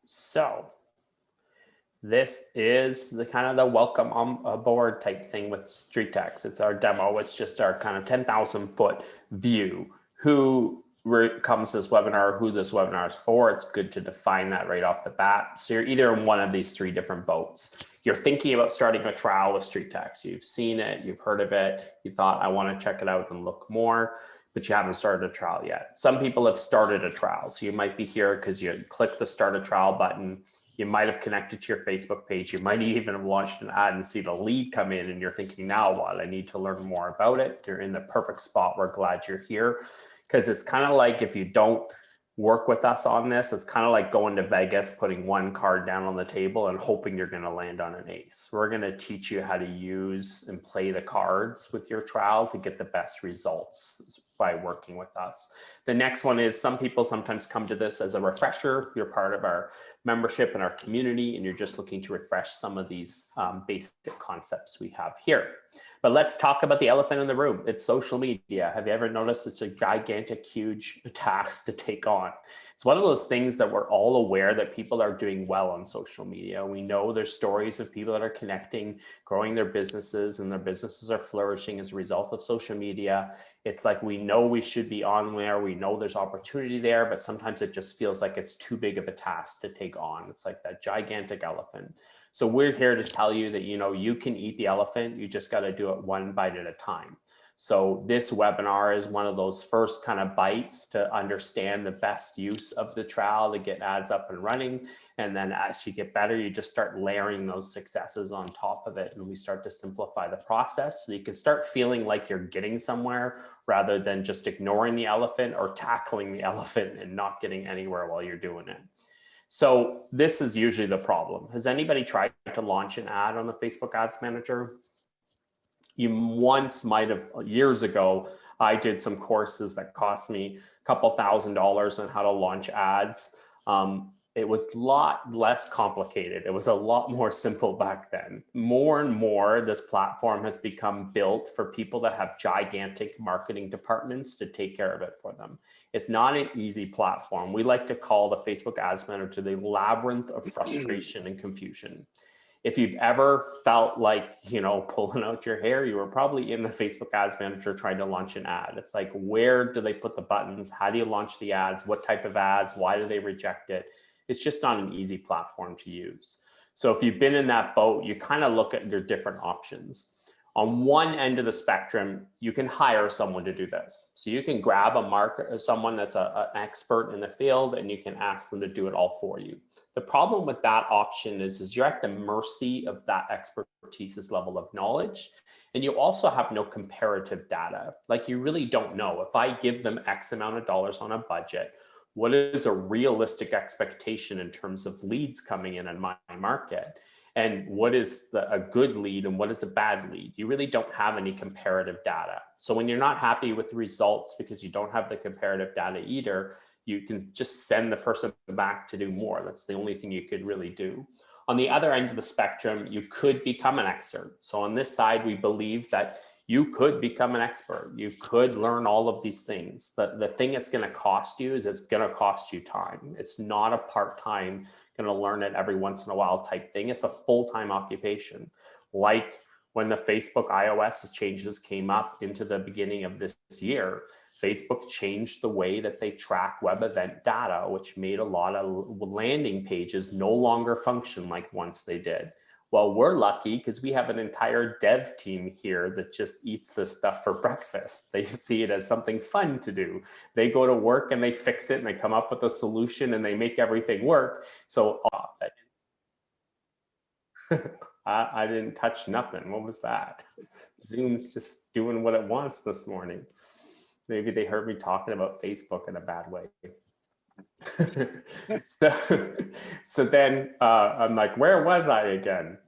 So this is the kind of the welcome on aboard type thing with StreetText. It's our demo. It's just our kind of 10,000 foot view. Who comes to this webinar, who this webinar is for. It's good to define that right off the bat. So you're either in one of these three different boats. You're thinking about starting a trial with StreetText. You've seen it, you've heard of it. You thought, I want to check it out and look more, but you haven't started a trial yet. Some people have started a trial. So you might be here because you click the start a trial button. You might have connected to your Facebook page. You might even have launched an ad and see the lead come in and you're thinking, now what? I need to learn more about it. You're in the perfect spot. We're glad you're here, because it's kind of like, if you don't work with us on this, it's kind of like going to Vegas, putting one card down on the table and hoping you're going to land on an ace. We're going to teach you how to use and play the cards with your trial to get the best results by working with us. The next one is, some people sometimes come to this as a refresher. You're part of our membership and our community, and you're just looking to refresh some of these basic concepts we have here. But let's talk about the elephant in the room. It's social media. Have you ever noticed it's a gigantic, huge task to take on? It's one of those things that we're all aware that people are doing well on social media. We know there's stories of people that are connecting, growing their businesses, and their businesses are flourishing as a result of social media. It's like, we know we should be on there. We know there's opportunity there, but sometimes it just feels like it's too big of a task to take on. It's like that gigantic elephant. So we're here to tell you that, you can eat the elephant. You just got to do it one bite at a time. So this webinar is one of those first kind of bites to understand the best use of the trial to get ads up and running. And then as you get better, you just start layering those successes on top of it. And we start to simplify the process so you can start feeling like you're getting somewhere rather than just ignoring the elephant or tackling the elephant and not getting anywhere while you're doing it. So this is usually the problem. Has anybody tried to launch an ad on the Facebook Ads Manager? You once might have, years ago, I did some courses that cost me a couple $1,000s on how to launch ads. It was a lot less complicated. It was a lot more simple back then. More and more, this platform has become built for people that have gigantic marketing departments to take care of it for them. It's not an easy platform. We like to call the Facebook Ads Manager the labyrinth of frustration and confusion. If you've ever felt like, pulling out your hair, you were probably in the Facebook Ads Manager trying to launch an ad. It's like, where do they put the buttons? How do you launch the ads? What type of ads? Why do they reject it? It's just not an easy platform to use. So if you've been in that boat, you kind of look at your different options. On one end of the spectrum, you can hire someone to do this. So you can grab someone that's an expert in the field, and you can ask them to do it all for you. The problem with that option is you're at the mercy of that expertise's level of knowledge. And you also have no comparative data. Like, you really don't know, if I give them X amount of dollars on a budget, what is a realistic expectation in terms of leads coming in my market? And what is a good lead and what is a bad lead? You really don't have any comparative data. So when you're not happy with the results because you don't have the comparative data either, you can just send the person back to do more. That's the only thing you could really do. On the other end of the spectrum, you could become an expert. So on this side, we believe that you could become an expert. You could learn all of these things. The thing it's going to cost you is it's going to cost you time. It's not a part-time, going to learn it every once in a while type thing. It's a full-time occupation. Like when the Facebook iOS changes came up into the beginning of this year, Facebook changed the way that they track web event data, which made a lot of landing pages no longer function like once they did. Well, we're lucky because we have an entire dev team here that just eats this stuff for breakfast. They see it as something fun to do. They go to work and they fix it and they come up with a solution and they make everything work. So I didn't touch nothing. What was that? Zoom's just doing what it wants this morning. Maybe they heard me talking about Facebook in a bad way. so then I'm like, where was I again?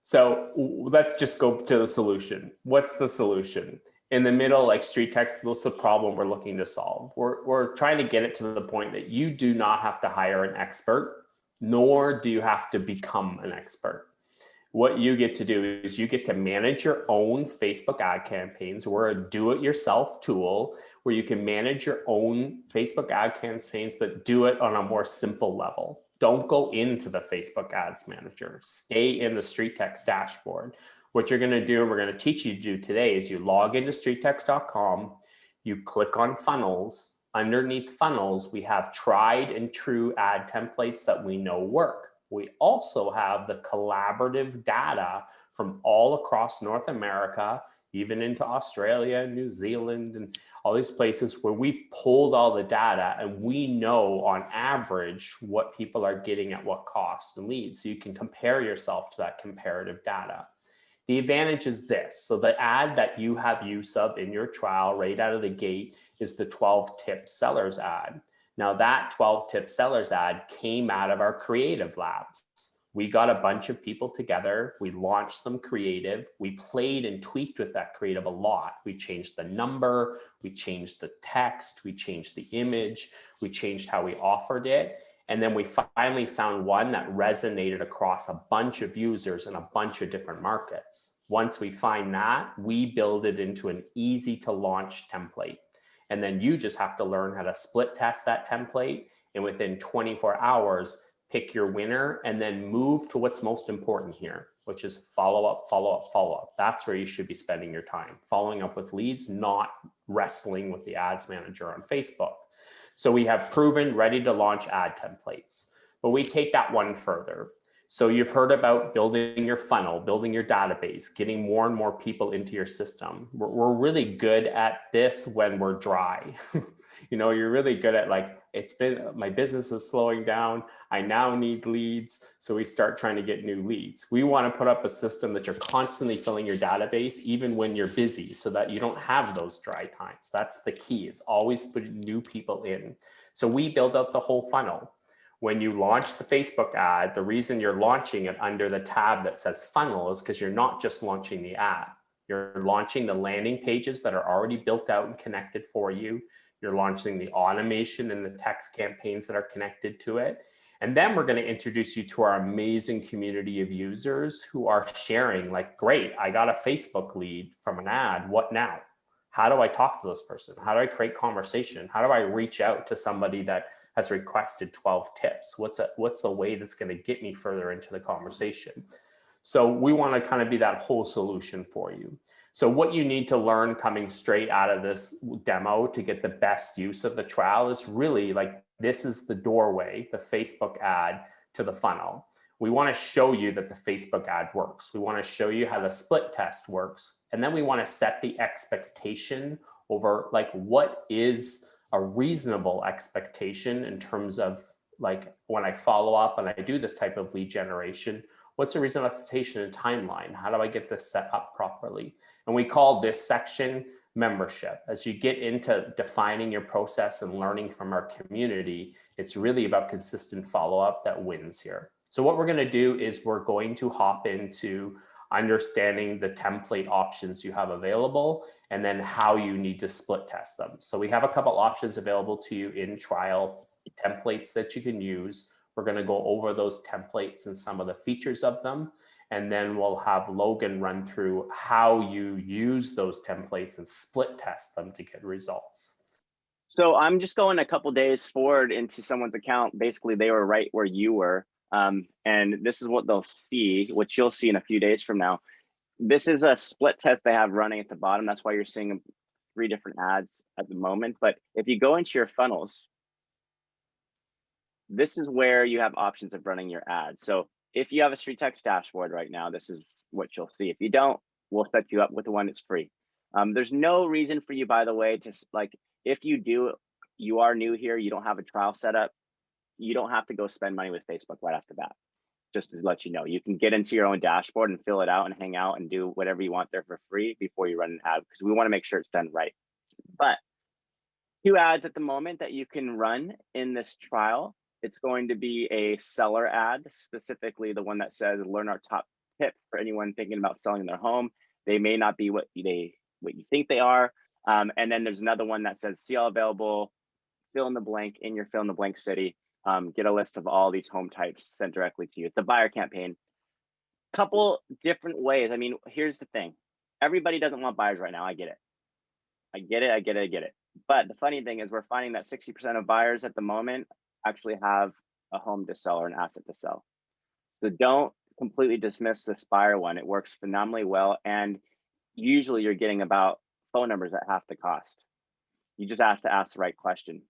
So let's just go to the solution. What's the solution? In the middle, like StreetText, what's the problem we're looking to solve? We're trying to get it to the point that you do not have to hire an expert, nor do you have to become an expert. What you get to do is you get to manage your own Facebook ad campaigns. We're a do-it-yourself tool where you can manage your own Facebook ad campaigns, but do it on a more simple level. Don't go into the Facebook Ads Manager. Stay in the StreetText dashboard. What you're going to do, and we're going to teach you to do today, is you log into StreetText.com, you click on funnels. Underneath funnels, we have tried and true ad templates that we know work. We also have the collaborative data from all across North America, even into Australia, New Zealand, and all these places where we've pulled all the data, and we know on average what people are getting at what cost and leads. So you can compare yourself to that comparative data. The advantage is this. So the ad that you have use of in your trial right out of the gate is the 12 tip sellers ad. Now that 12 tip sellers ad came out of our creative labs. We got a bunch of people together. We launched some creative. We played and tweaked with that creative a lot. We changed the number, we changed the text, we changed the image, we changed how we offered it. And then we finally found one that resonated across a bunch of users in a bunch of different markets. Once we find that, we build it into an easy to launch template. And then you just have to learn how to split test that template. And within 24 hours, pick your winner and then move to what's most important here, which is follow up, follow up, follow up. That's where you should be spending your time, following up with leads, not wrestling with the ads manager on Facebook. So we have proven ready to launch ad templates, but we take that one further. So you've heard about building your funnel, building your database, getting more and more people into your system. We're really good at this when we're dry. You know, you're really good at like, my business is slowing down. I now need leads. So we start trying to get new leads. We want to put up a system that you're constantly filling your database, even when you're busy, so that you don't have those dry times. That's the key, is always putting new people in. So we build out the whole funnel. When you launch the Facebook ad, the reason you're launching it under the tab that says funnel is because you're not just launching the ad. You're launching the landing pages that are already built out and connected for you. You're launching the automation and the text campaigns that are connected to it. And then we're going to introduce you to our amazing community of users who are sharing, like, great, I got a Facebook lead from an ad. What now? How do I talk to this person? How do I create conversation? How do I reach out to somebody that has requested 12 tips? What's the way that's going to get me further into the conversation? So we want to kind of be that whole solution for you. So what you need to learn coming straight out of this demo to get the best use of the trial is really like, this is the doorway, the Facebook ad to the funnel. We want to show you that the Facebook ad works. We want to show you how the split test works. And then we want to set the expectation over like, what is a reasonable expectation in terms of like, when I follow up and I do this type of lead generation, what's a reasonable expectation and timeline? How do I get this set up properly? And we call this section membership. As you get into defining your process and learning from our community, it's really about consistent follow-up that wins here. So what we're going to do is we're going to hop into understanding the template options you have available and then how you need to split test them. So we have a couple options available to you in trial, templates that you can use. We're going to go over those templates and some of the features of them. And then we'll have Logan run through how you use those templates and split test them to get results. So I'm just going a couple days forward into someone's account. Basically, they were right where you were. And this is what they'll see, which you'll see in a few days from now. This is a split test they have running at the bottom. That's why you're seeing 3 different ads at the moment. But if you go into your funnels, this is where you have options of running your ads. So if you have a StreetText dashboard right now, this is what you'll see. If you don't, we'll set you up with the one that's free. There's no reason for you, by the way, to like, if you do, you are new here, you don't have a trial set up, you don't have to go spend money with Facebook right off the bat. Just to let you know, you can get into your own dashboard and fill it out and hang out and do whatever you want there for free before you run an ad, because we want to make sure it's done right. But 2 ads at the moment that you can run in this trial. It's going to be a seller ad, specifically the one that says learn our top tip for anyone thinking about selling their home. They may not be what you think they are. And then there's another one that says see all available, fill in the blank in your fill in the blank city. Get a list of all these home types sent directly to you. It's a buyer campaign. Couple different ways. I mean, here's the thing. Everybody doesn't want buyers right now. I get it. I get it. But the funny thing is we're finding that 60% of buyers at the moment actually have a home to sell or an asset to sell. So don't completely dismiss the Spire one. It works phenomenally well. And usually you're getting about phone numbers at half the cost. You just have to ask the right question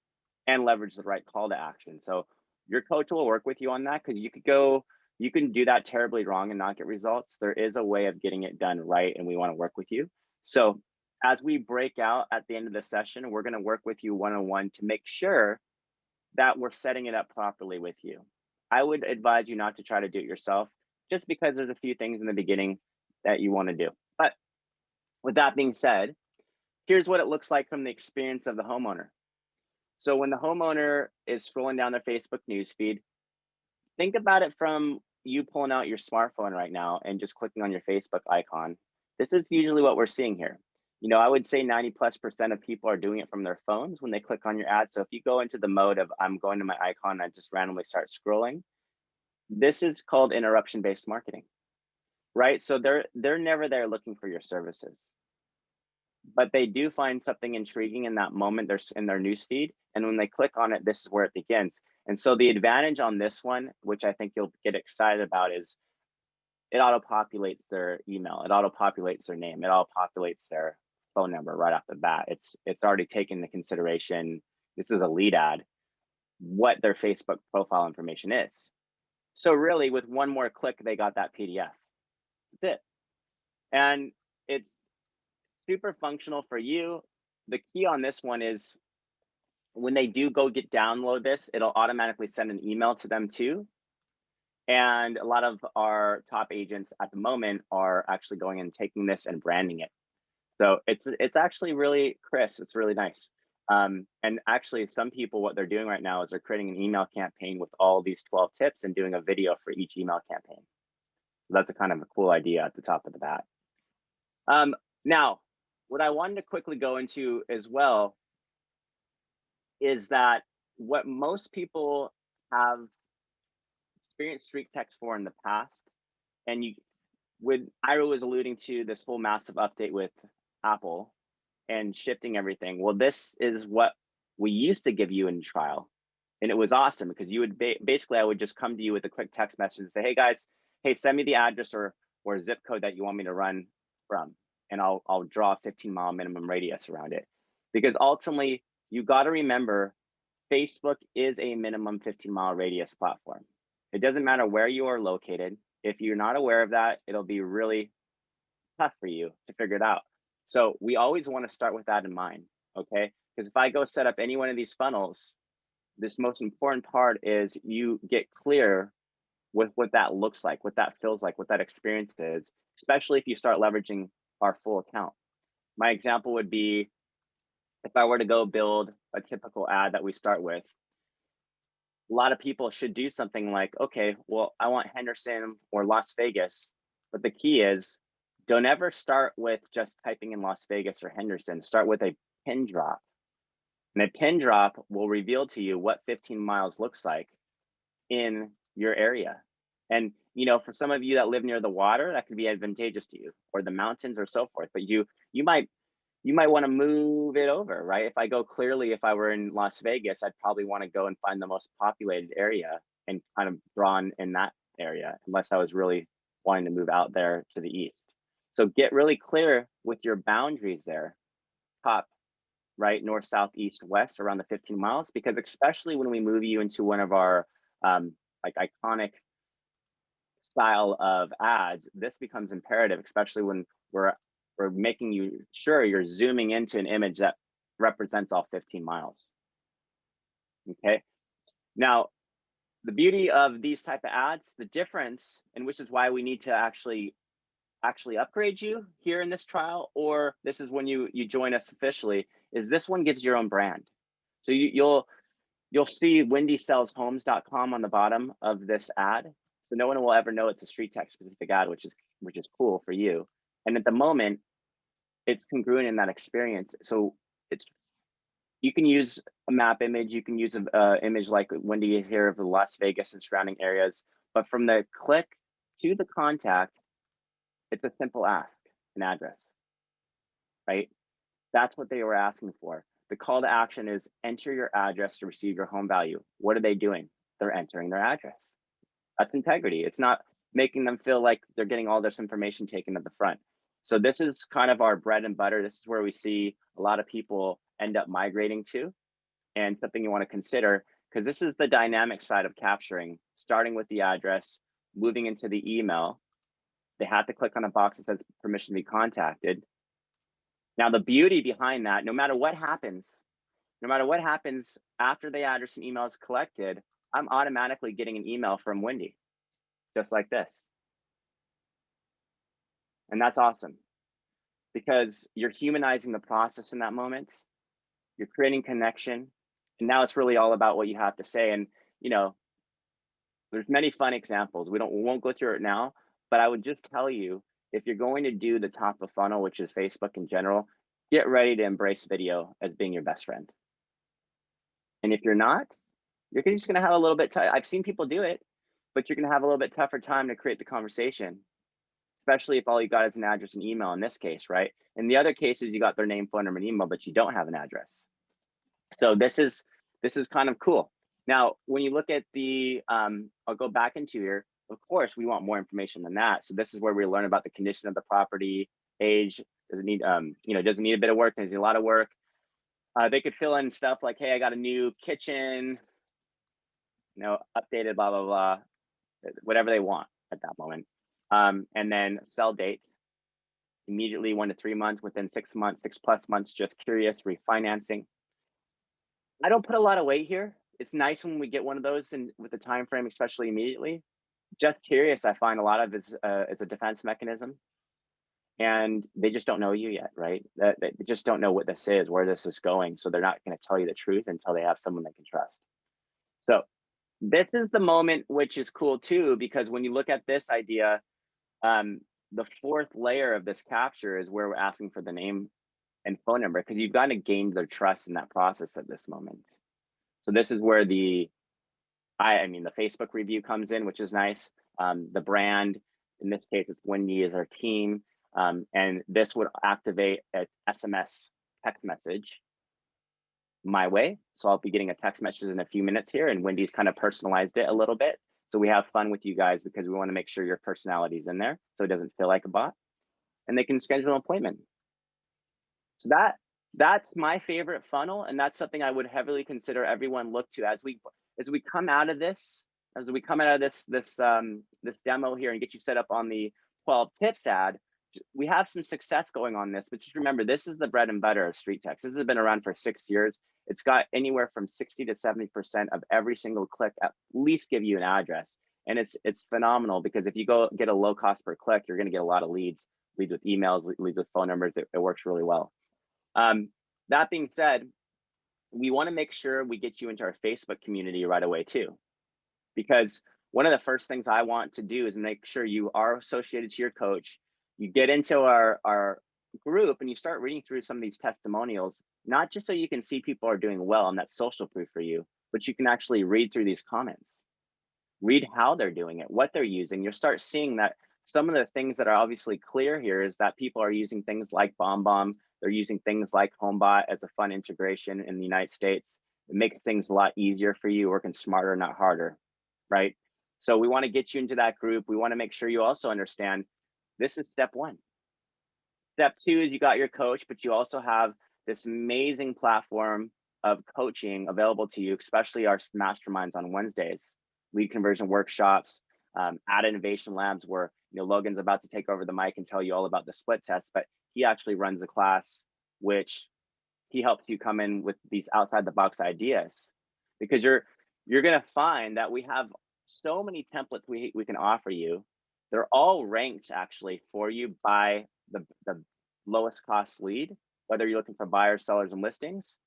and leverage the right call to action. So your coach will work with you on that, because you can do that terribly wrong and not get results. There is a way of getting it done right, and we want to work with you. So as we break out at the end of the session, we're going to work with you one-on-one to make sure that we're setting it up properly with you. I would advise you not to try to do it yourself, just because there's a few things in the beginning that you want to do. But with that being said, here's what it looks like from the experience of the homeowner. So when the homeowner is scrolling down their Facebook newsfeed, think about it from you pulling out your smartphone right now and just clicking on your Facebook icon. This is usually what we're seeing here. I would say 90+% of people are doing it from their phones when they click on your ad. So if you go into the mode of I'm going to my icon and I just randomly start scrolling, this is called interruption-based marketing, right? So they're never there looking for your services, but they do find something intriguing in that moment. They're in their newsfeed, and when they click on it, this is where it begins. And so the advantage on this one, which I think you'll get excited about, is it auto-populates their email, it auto-populates their name, it auto-populates their phone number right off the bat. It's already taken into consideration, this is a lead ad, what their Facebook profile information is. So really, with one more click, they got that PDF. That's it. And it's super functional for you. The key on this one is when they do go download this, it'll automatically send an email to them too. And a lot of our top agents at the moment are actually going and taking this and branding it. So it's actually really crisp. It's really nice. And actually, some people, what they're doing right now is they're creating an email campaign with all these 12 tips and doing a video for each email campaign. So that's a kind of a cool idea at the top of the bat. Now, what I wanted to quickly go into as well is that what most people have experienced StreetText for in the past, and Ira was alluding to this whole massive update with Apple and shifting everything. Well, this is what we used to give you in trial. And it was awesome because you would basically, I would just come to you with a quick text message and say, hey guys, hey, send me the address or zip code that you want me to run from. And I'll draw a 15-mile minimum radius around it. Because ultimately, you got to remember, Facebook is a minimum 15-mile radius platform. It doesn't matter where you are located. If you're not aware of that, it'll be really tough for you to figure it out. So we always want to start with that in mind, okay? Because if I go set up any one of these funnels, this most important part is you get clear with what that looks like, what that feels like, what that experience is, especially if you start leveraging our full account. My example would be if I were to go build a typical ad that we start with, a lot of people should do something like, okay, well, I want Henderson or Las Vegas, but the key is don't ever start with just typing in Las Vegas or Henderson. Start with a pin drop. And a pin drop will reveal to you what 15 miles looks like in your area. And, for some of you that live near the water, that could be advantageous to you, or the mountains or so forth. But you might want to move it over, right? If I go clearly, if I were in Las Vegas, I'd probably want to go and find the most populated area and kind of draw in that area, unless I was really wanting to move out there to the east. So get really clear with your boundaries there, top, right, north, south, east, west, around the 15 miles, because especially when we move you into one of our like iconic style of ads, this becomes imperative, especially when we're making you sure you're zooming into an image that represents all 15 miles. Okay. Now, the beauty of these type of ads, the difference, and which is why we need to actually upgrade you here in this trial, or this is when you join us officially, is this one gives your own brand. So you'll see wendysellshomes.com on the bottom of this ad. So no one will ever know it's a StreetText specific ad, which is cool for you. And at the moment, it's congruent in that experience. So you can use a map image, you can use an image like Wendy here of the Las Vegas and surrounding areas, but from the click to the contact, it's a simple ask, an address, right? That's what they were asking for. The call to action is enter your address to receive your home value. What are they doing? they're entering their address. That's integrity. It's not making them feel like they're getting all this information taken at the front. So this is kind of our bread and butter. This is where we see a lot of people end up migrating to, and something you want to consider, because this is the dynamic side of capturing, starting with the address, moving into the email. They have to click on a box that says permission to be contacted. Now, the beauty behind that, no matter what happens after the address and email is collected, I'm automatically getting an email from Wendy, just like this. And that's awesome, because you're humanizing the process in that moment. You're creating connection. And now it's really all about what you have to say. And, there's many fun examples. We won't go through it now, but I would just tell you, if you're going to do the top of funnel, which is Facebook in general, get ready to embrace video as being your best friend. And if you're not, you're just going to have a little bit. I've seen people do it, but you're going to have a little bit tougher time to create the conversation, especially if all you got is an address and email in this case, right? In the other cases, you got their name, phone number, and email, but you don't have an address. So this is kind of cool. Now, when you look at the, I'll go back into here. Of course, we want more information than that. So this is where we learn about the condition of the property, age. Does it need, does it need a bit of work? Does it need a lot of work? They could fill in stuff like, hey, I got a new kitchen, updated, blah, blah, blah, whatever they want at that moment. And then sell date, immediately 1 to 3 months, within 6 months, 6+ months, just curious, refinancing. I don't put a lot of weight here. It's nice when we get one of those and with the time frame, especially immediately. Just curious, I find a lot of is a defense mechanism, and they just don't know you yet, right? They just don't know what this is, where this is going, so they're not going to tell you the truth until they have someone they can trust. So this is the moment, which is cool too, because when you look at this idea, the fourth layer of this capture is where we're asking for the name and phone number, because you've got to gain their trust in that process at this moment. So this is where the Facebook review comes in, which is nice. The brand, in this case, it's Wendy is our team. And this would activate an SMS text message my way. So I'll be getting a text message in a few minutes here, and Wendy's kind of personalized it a little bit. So we have fun with you guys because we want to make sure your personality is in there so it doesn't feel like a bot. And they can schedule an appointment. So that's my favorite funnel, and that's something I would heavily consider everyone look to as we come out of this, this demo here and get you set up on the 12 tips ad. We have some success going on this, but just remember, this is the bread and butter of StreetText. This has been around for 6 years. It's got anywhere from 60 to 70% of every single click at least give you an address. And it's phenomenal, because if you go get a low cost per click, you're going to get a lot of leads with emails, leads with phone numbers. It works really well. That being said, we want to make sure we get you into our Facebook community right away too, because one of the first things I want to do is make sure you are associated to your coach. You get into our group and you start reading through some of these testimonials, not just so you can see people are doing well and that's social proof for you, but you can actually read through these comments, read how they're doing it, what they're using. You'll start seeing that some of the things that are obviously clear here is that people are using things like BombBomb. They're using things like HomeBot as a fun integration in the United States. It makes things a lot easier for you, working smarter, not harder, right? So we want to get you into that group. We want to make sure you also understand this is step one. Step two is you got your coach, but you also have this amazing platform of coaching available to you, especially our masterminds on Wednesdays, lead conversion workshops, ad innovation labs, where Logan's about to take over the mic and tell you all about the split test, but he actually runs a class which he helps you come in with these outside the box ideas, because you're going to find that we have so many templates we can offer you. They're all ranked actually for you by the lowest cost lead, whether you're looking for buyers, sellers, and listings.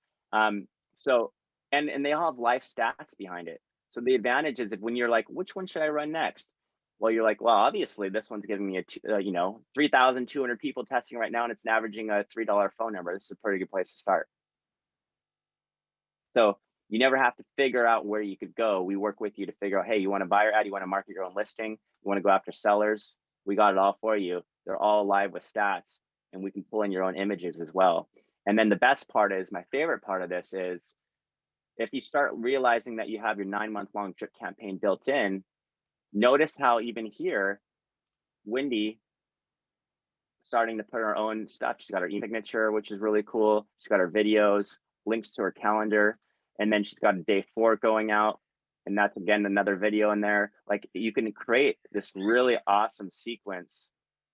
So they all have life stats behind it. So the advantage is, if when you're like, which one should I run next? Well, you're like, well, obviously this one's giving me 3,200 people testing right now, and it's averaging a $3 phone number. This is a pretty good place to start. So you never have to figure out where you could go. We work with you to figure out, hey, you want to buy your ad, you want to market your own listing, you want to go after sellers, we got it all for you. They're all live with stats, and we can pull in your own images as well. And then the best part is, my favorite part of this is, if you start realizing that you have your 9-month-long drip campaign built in, notice how even here, Wendy starting to put her own stuff. She's got her e-signature, which is really cool. She's got her videos, links to her calendar, and then she's got a day 4 going out. And that's again another video in there. Like, you can create this really awesome sequence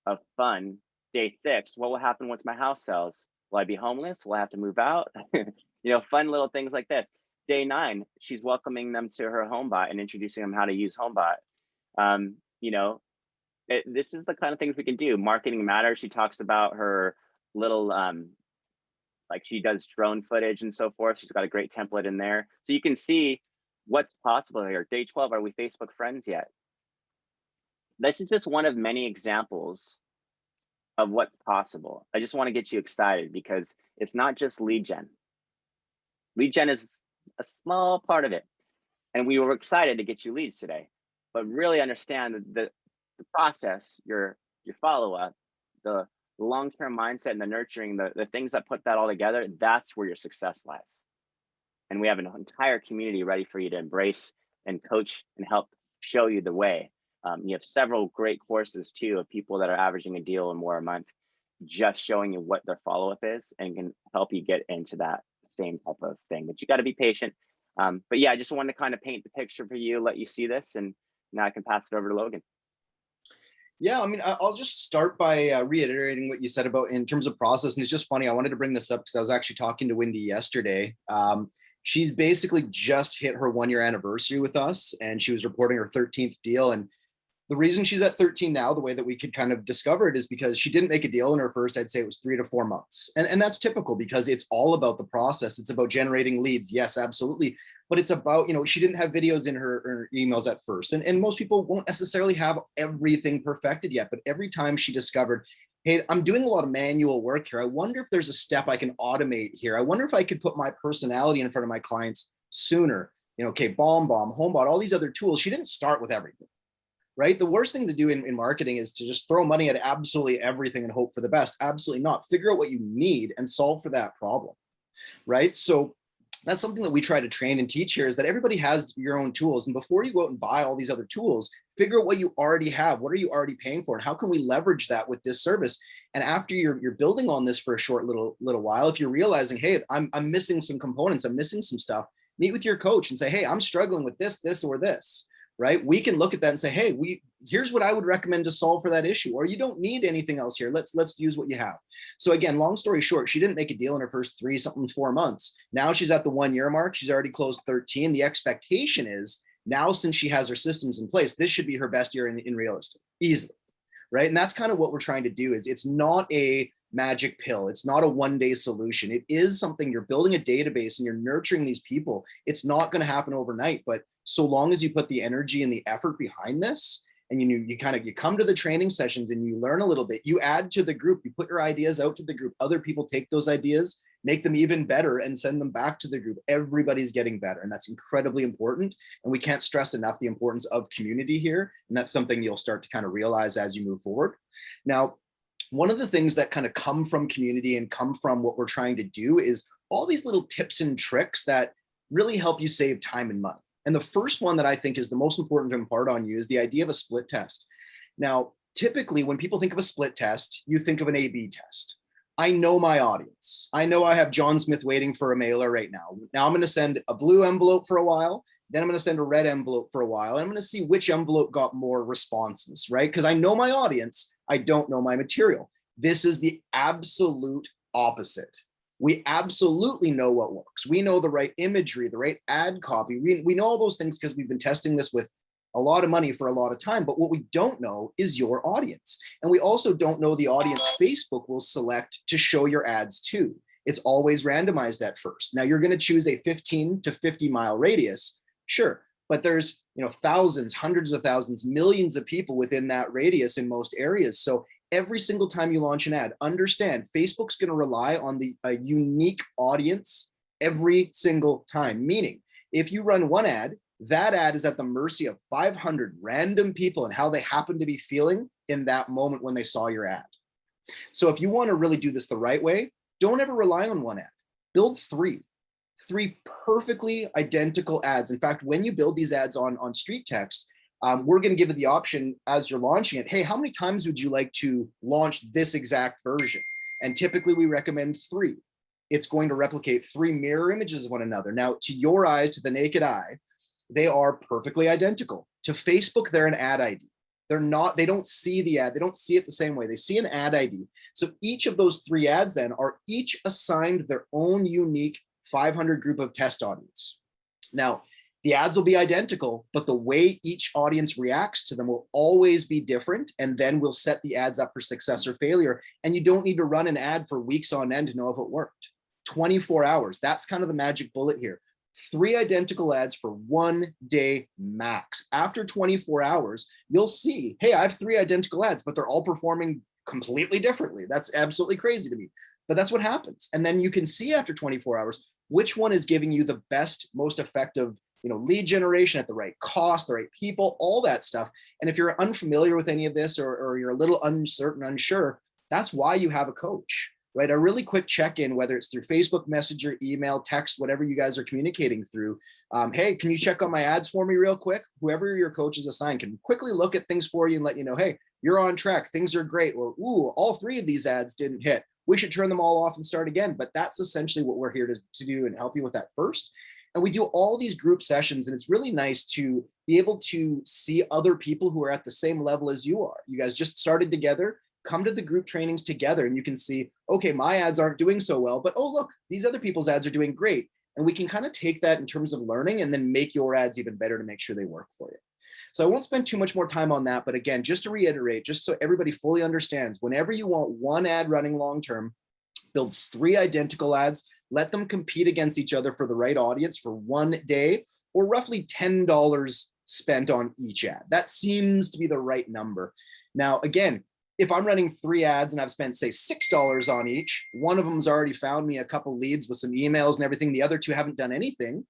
of fun. Day 6, what will happen once my house sells? Will I be homeless? Will I have to move out? Fun little things like this. Day 9, she's welcoming them to her HomeBot and introducing them how to use HomeBot. This is the kind of things we can do. Marketing matters. She talks about her little like she does drone footage and so forth. She's got a great template in there. So you can see what's possible here. Day 12, are we Facebook friends yet? This is just one of many examples of what's possible. I just want to get you excited because it's not just lead gen. Lead gen is a small part of it. And we were excited to get you leads today, but really understand the process, your follow-up, the long-term mindset and the nurturing, the things that put that all together, that's where your success lies. And we have an entire community ready for you to embrace and coach and help show you the way. You have several great courses too of people that are averaging a deal or more a month, just showing you what their follow-up is and can help you get into that same type of thing. But you got to be patient. But yeah, I just wanted to kind of paint the picture for you, let you see this, and now I can pass it over to Logan. Yeah, I mean, I'll just start by reiterating what you said about in terms of process. And it's just funny, I wanted to bring this up because I was actually talking to Wendy yesterday. She's basically just hit her 1-year anniversary with us, and she was reporting her 13th deal. And the reason she's at 13 now, the way that we could kind of discover it, is because she didn't make a deal in her first, I'd say it was 3 to 4 months. And that's typical because it's all about the process. It's about generating leads. Yes, absolutely. But it's about, she didn't have videos in her emails at first. And most people won't necessarily have everything perfected yet. But every time she discovered, hey, I'm doing a lot of manual work here. I wonder if there's a step I can automate here. I wonder if I could put my personality in front of my clients sooner. Okay, BombBomb, HomeBot, all these other tools. She didn't start with everything. Right? The worst thing to do in marketing is to just throw money at absolutely everything and hope for the best. Absolutely not. Figure out what you need and solve for that problem. Right? So that's something that we try to train and teach here, is that everybody has your own tools. And before you go out and buy all these other tools, figure out what you already have. What are you already paying for? And how can we leverage that with this service? And after you're building on this for a short little while, if you're realizing, hey, I'm missing some components, I'm missing some stuff, meet with your coach and say, hey, I'm struggling with this, or this. Right? We can look at that and say, hey, here's what I would recommend to solve for that issue, or you don't need anything else here. Let's use what you have. So again, long story short, she didn't make a deal in her first 4 months. Now she's at the 1-year mark. She's already closed 13. The expectation is now, since she has her systems in place, this should be her best year in real estate, easily. Right? And that's kind of what we're trying to do. Is it's not a magic pill. It's not a one-day solution. It is something, you're building a database and you're nurturing these people. It's not going to happen overnight, but so long as you put the energy and the effort behind this, and you come to the training sessions and you learn a little bit, you add to the group, you put your ideas out to the group, other people take those ideas, make them even better and send them back to the group. Everybody's getting better. And that's incredibly important. And we can't stress enough the importance of community here. And that's something you'll start to kind of realize as you move forward. Now, one of the things that kind of come from community and come from what we're trying to do is all these little tips and tricks that really help you save time and money. And the first one that I think is the most important to impart on you is the idea of a split test. Now, typically when people think of a split test, you think of an A/B test. I know my audience. I know I have John Smith waiting for a mailer right now. Now I'm going to send a blue envelope for a while. Then I'm going to send a red envelope for a while. And I'm going to see which envelope got more responses, right? Because I know my audience. I don't know my material. This is the absolute opposite. We absolutely know what works. We know the right imagery, the right ad copy. We know all those things because we've been testing this with a lot of money for a lot of time. But what we don't know is your audience. And we also don't know the audience Facebook will select to show your ads to. It's always randomized at first. Now you're going to choose a 15 to 50 mile radius. Sure. But there's thousands, hundreds of thousands, millions of people within that radius in most areas. So every single time you launch an ad, understand Facebook's going to rely on a unique audience every single time. Meaning, if you run one ad, that ad is at the mercy of 500 random people and how they happen to be feeling in that moment when they saw your ad. So if you want to really do this the right way, don't ever rely on one ad. Build 3. 3 perfectly identical ads. In fact, when you build these ads on StreetText, we're going to give you the option as you're launching it. Hey, how many times would you like to launch this exact version? And typically we recommend 3. It's going to replicate 3 mirror images of one another. Now, to your eyes, to the naked eye, they are perfectly identical. To Facebook, they're an ad ID. They're not, they don't see the ad. They don't see it the same way. They see an ad ID. So each of those 3 ads then are each assigned their own unique 500 group of test audience. Now, the ads will be identical, but the way each audience reacts to them will always be different. And then we'll set the ads up for success or failure. And you don't need to run an ad for weeks on end to know if it worked. 24 hours. That's kind of the magic bullet here. 3 identical ads for 1 day max. After 24 hours, you'll see, hey, I have 3 identical ads, but they're all performing completely differently. That's absolutely crazy to me. But that's what happens. And then you can see after 24 hours, which one is giving you the best, most effective, lead generation at the right cost, the right people, all that stuff. And if you're unfamiliar with any of this, or you're a little uncertain, unsure, that's why you have a coach, right? A really quick check-in, whether it's through Facebook Messenger, email, text, whatever you guys are communicating through. Hey, can you check on my ads for me real quick? Whoever your coach is assigned can quickly look at things for you and let you know, hey, you're on track, things are great, or ooh, all 3 of these ads didn't hit. We should turn them all off and start again. But that's essentially what we're here to do and help you with that first. And we do all these group sessions, and it's really nice to be able to see other people who are at the same level as you are. You guys just started together, come to the group trainings together, and you can see, okay, my ads aren't doing so well, but oh, look, these other people's ads are doing great. And we can kind of take that in terms of learning and then make your ads even better to make sure they work for you. So I won't spend too much more time on that. But again, just to reiterate, just so everybody fully understands, whenever you want 1 ad running long-term, build 3 identical ads, let them compete against each other for the right audience for 1 day, or roughly $10 spent on each ad. That seems to be the right number. Now, again, if I'm running 3 ads and I've spent, say, $6 on each, one of them's already found me a couple leads with some emails and everything. The other 2 haven't done anything.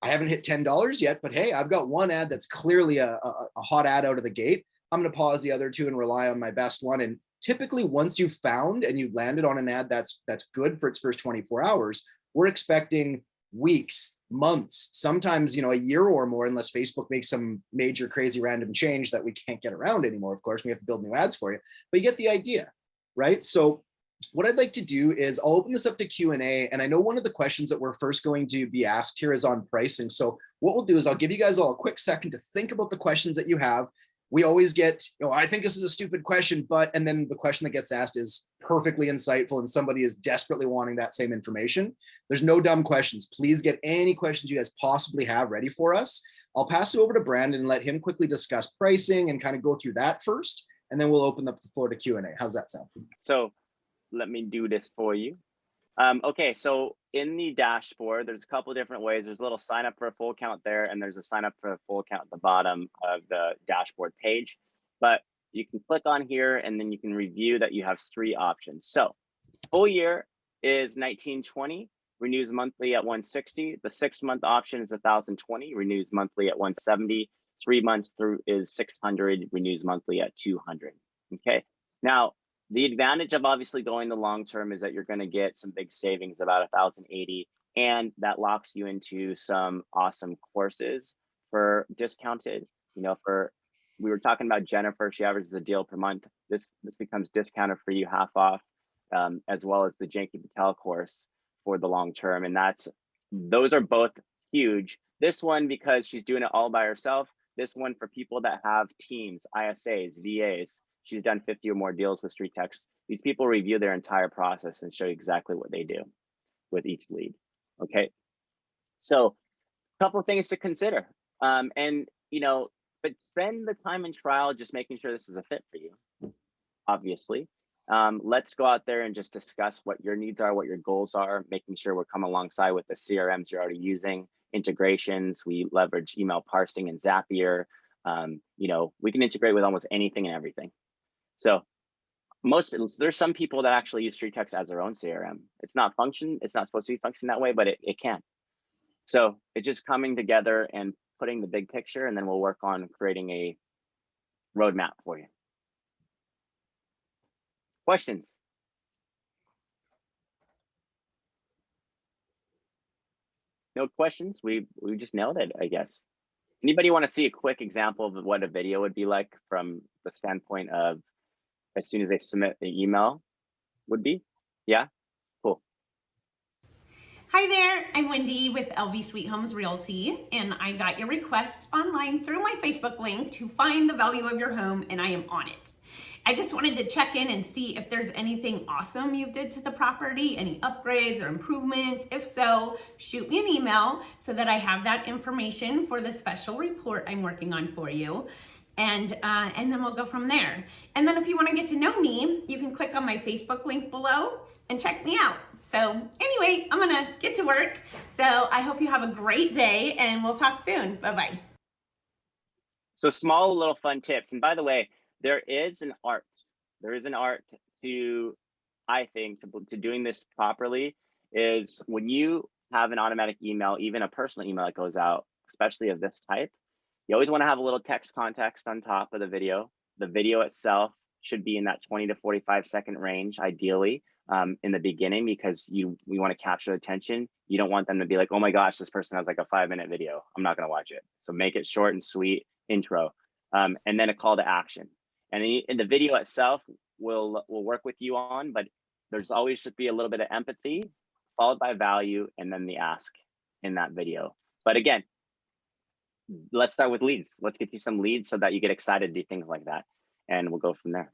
I haven't hit $10 yet, but hey, I've got 1 ad that's clearly a hot ad out of the gate. I'm going to pause the other 2 and rely on my best one. And typically, once you've found and you've landed on an ad that's good for its first 24 hours, we're expecting weeks, months, sometimes a year or more, unless Facebook makes some major crazy random change that we can't get around anymore. Of course, we have to build new ads for you, but you get the idea, right? So what I'd like to do is I'll open this up to Q&A. And I know one of the questions that we're first going to be asked here is on pricing. So what we'll do is I'll give you guys all a quick second to think about the questions that you have. We always get, I think this is a stupid question, and then the question that gets asked is perfectly insightful and somebody is desperately wanting that same information. There's no dumb questions. Please get any questions you guys possibly have ready for us. I'll pass it over to Brandon and let him quickly discuss pricing and kind of go through that first, and then we'll open up the floor to Q&A. How's that sound? So let me do this for you. Okay, so in the dashboard, there's a couple of different ways. There's a little sign up for a full account there, and there's a sign up for a full account at the bottom of the dashboard page. But you can click on here, and then you can review that you have 3 options. So full year is $19.20, renews monthly at $160. The 6-month option is $1,020, renews monthly at $170. 3 months through is $600, renews monthly at $200. Okay, now the advantage of obviously going the long term is that you're going to get some big savings, about $1,080, and that locks you into some awesome courses for discounted. We were talking about Jennifer, she averages a deal per month. This becomes discounted for you, half off, as well as the Janky Patel course for the long term. And those are both huge. This one, because she's doing it all by herself. This one for people that have teams, ISAs, VAs. She's done 50 or more deals with StreetText. These people review their entire process and show you exactly what they do with each lead. Okay, so a couple of things to consider, but spend the time in trial just making sure this is a fit for you. Obviously, let's go out there and just discuss what your needs are, what your goals are, making sure we're coming alongside with the CRMs you're already using, integrations. We leverage email parsing and Zapier. We can integrate with almost anything and everything. So there's some people that actually use StreetText as their own CRM. It's not supposed to be function that way, but it can. So it's just coming together and putting the big picture, and then we'll work on creating a roadmap for you. Questions? No questions? We just nailed it, I guess. Anybody want to see a quick example of what a video would be like from the standpoint of as soon as they submit the email would be? Yeah, cool. Hi there, I'm Wendy with LV Sweet Homes Realty, and I got your request online through my Facebook link to find the value of your home, and I am on it. I just wanted to check in and see if there's anything awesome you did to the property, any upgrades or improvements. If so, shoot me an email so that I have that information for the special report I'm working on for you. And then we'll go from there. And then if you want to get to know me, you can click on my Facebook link below and check me out. So anyway, I'm gonna get to work. So I hope you have a great day and we'll talk soon. Bye-bye. So small little fun tips. And by the way, there is an art. There is an art to, I think, to doing this properly is when you have an automatic email, even a personal email that goes out, especially of this type, you always want to have a little text context on top of the video. The video itself should be in that 20 to 45-second range, ideally, in the beginning, because we want to capture attention. You don't want them to be like, oh my gosh, this person has like a 5-minute video. I'm not going to watch it. So make it short and sweet intro, and then a call to action. And in the video itself, we'll work with you on, but there's always should be a little bit of empathy followed by value and then the ask in that video. But again, let's start with leads. Let's get you some leads so that you get excited to do things like that. And we'll go from there.